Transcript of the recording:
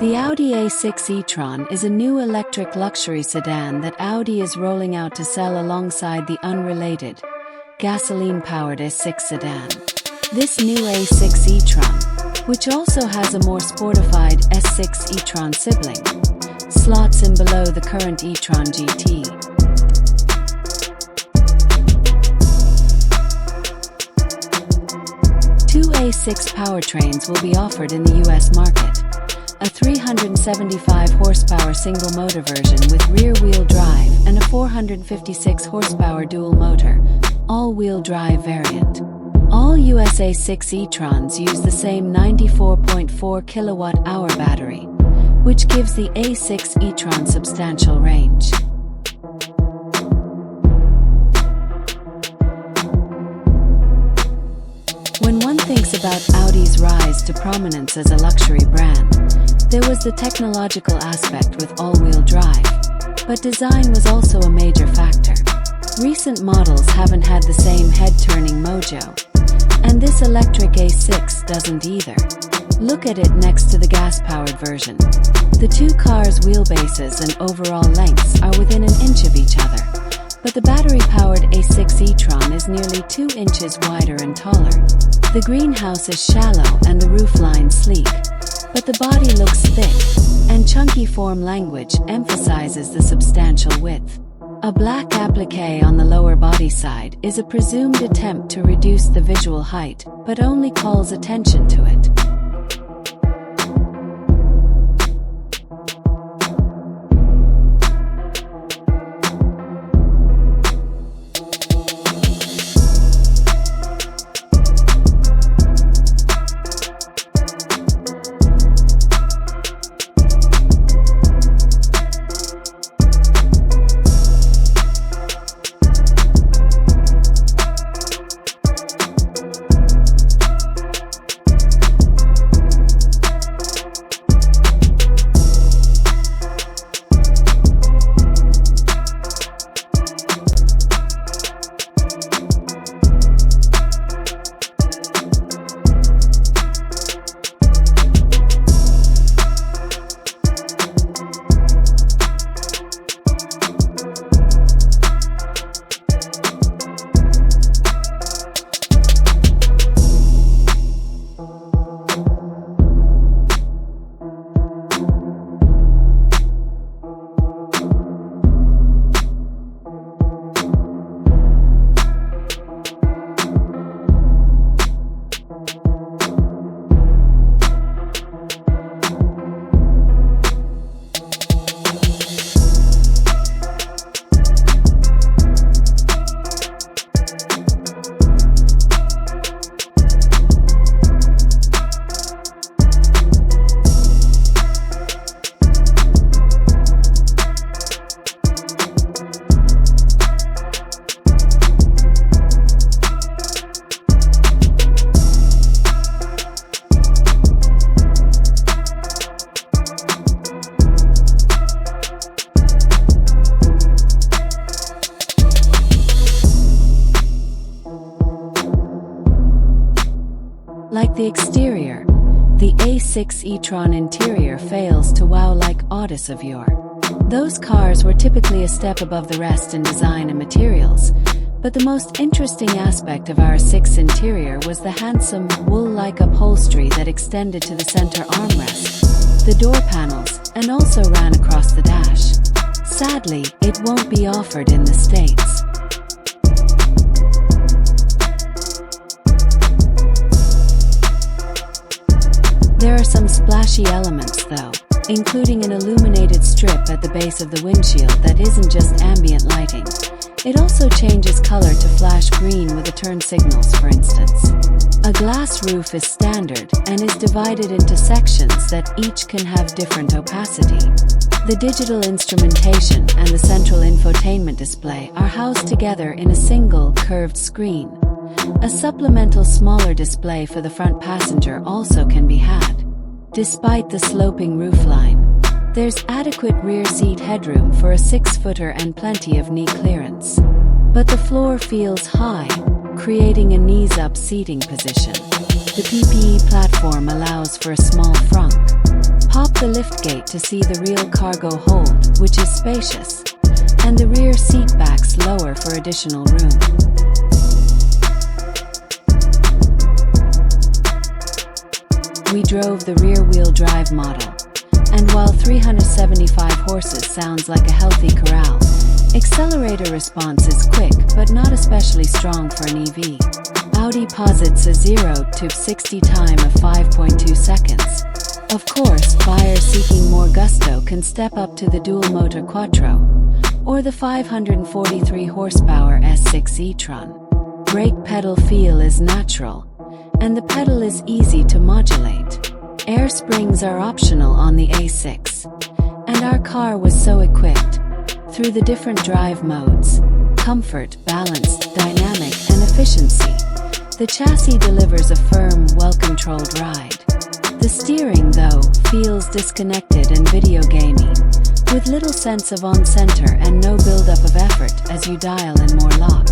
The Audi A6 e-tron is a new electric luxury sedan that Audi is rolling out to sell alongside the unrelated, gasoline-powered A6 sedan. This new A6 e-tron, which also has a more sportified S6 e-tron sibling, slots in below the current e-tron GT. Two A6 powertrains will be offered in the US market. A 375 horsepower single motor version with rear-wheel drive and a 456 horsepower dual motor, all-wheel drive variant. All US A6 e-trons use the same 94.4 kilowatt-hour battery, which gives the A6 e-tron substantial range. When one thinks about Audi's rise to prominence as a luxury brand, there was the technological aspect with all-wheel drive, but design was also a major factor. Recent models haven't had the same head-turning mojo, and this electric A6 doesn't either. Look at it next to the gas-powered version. The two cars' wheelbases and overall lengths are within an inch of each other, but the battery-powered A6 e-tron is nearly 2 inches wider and taller. The greenhouse is shallow and the roofline sleek, but the body looks thick, and chunky form language emphasizes the substantial width. A black appliqué on the lower body side is a presumed attempt to reduce the visual height, but only calls attention to it. Like the exterior, the A6 e-tron interior fails to wow like Audis of yore. Those cars were typically a step above the rest in design and materials, but the most interesting aspect of our A6 interior was the handsome, wool-like upholstery that extended to the center armrest, the door panels, and also ran across the dash. Sadly, it won't be offered in the States. There are some splashy elements though, including an illuminated strip at the base of the windshield that isn't just ambient lighting. It also changes color to flash green with the turn signals, for instance. A glass roof is standard and is divided into sections that each can have different opacity. The digital instrumentation and the central infotainment display are housed together in a single curved screen. A supplemental smaller display for the front passenger also can be had. Despite the sloping roofline, there's adequate rear seat headroom for a 6-footer and plenty of knee clearance. But the floor feels high, creating a knees-up seating position. The PPE platform allows for a small frunk. Pop the liftgate to see the real cargo hold, which is spacious, and the rear seat backs lower for additional room. We drove the rear-wheel drive model, and while 375 horses sounds like a healthy corral, accelerator response is quick but not especially strong for an EV. Audi posits a 0 to 60 time of 5.2 seconds. Of course, buyers seeking more gusto can step up to the dual-motor Quattro, or the 543 horsepower S6 e-tron. Brake pedal feel is natural, and the pedal is easy to modulate. Air springs are optional on the A6, and our car was so equipped. Through the different drive modes, comfort, balance, dynamic, and efficiency, the chassis delivers a firm, well-controlled ride. The steering, though, feels disconnected and video gamey, with little sense of on-center and no buildup of effort as you dial in more lock.